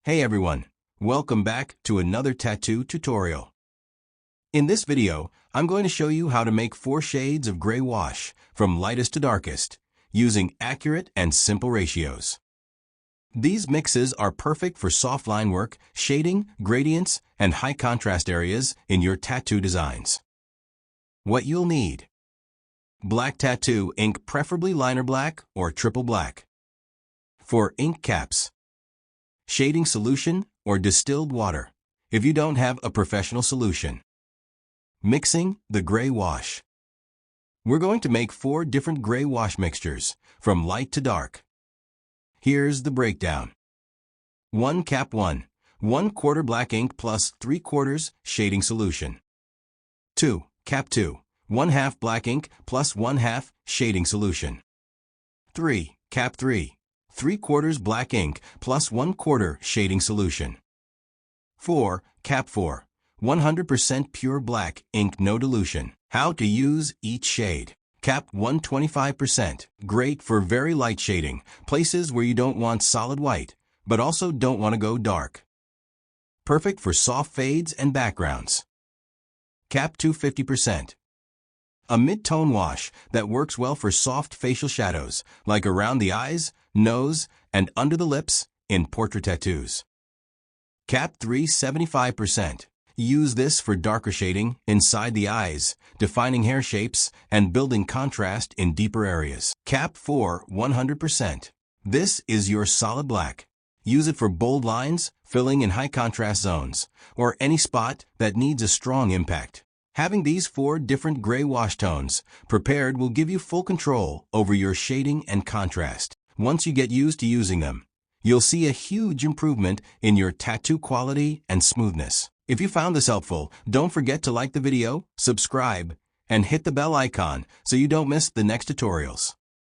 Hey everyone, welcome back to another tattoo tutorial. In this video, I'm going to show you how to make 4 shades of gray wash from lightest to darkest, using accurate and simple ratios. These mixes are perfect for soft line work, shading, gradients, and high contrast areas in your tattoo designs. What you'll need: black tattoo ink, preferably liner black or triple black. For ink caps, shading solution or distilled water, if you don't have a professional solution. Mixing the gray wash. We're going to make 4 different gray wash mixtures, from light to dark. Here's the breakdown. 1 cap 1, 1/4 black ink plus 3/4 shading solution. 2 cap 2, 1/2 black ink plus 1/2 shading solution. 3 cap 3, 3/4 black ink plus 1/4 shading solution. 4 cap 4, 100% pure black ink, no dilution. How to use each shade. Cap 1, 25%, great for very light shading, places where you don't want solid white, but also don't want to go dark. Perfect for soft fades and backgrounds. Cap 2, 50%. A mid-tone wash that works well for soft facial shadows, like around the eyes, nose, and under the lips in portrait tattoos. Cap 3, 75%. Use this for darker shading inside the eyes, defining hair shapes, and building contrast in deeper areas. Cap 4, 100%. This is your solid black. Use it for bold lines, filling in high contrast zones, or any spot that needs a strong impact. Having these 4 different gray wash tones prepared will give you full control over your shading and contrast. Once you get used to using them, you'll see a huge improvement in your tattoo quality and smoothness. If you found this helpful, don't forget to like the video, subscribe, and hit the bell icon so you don't miss the next tutorials.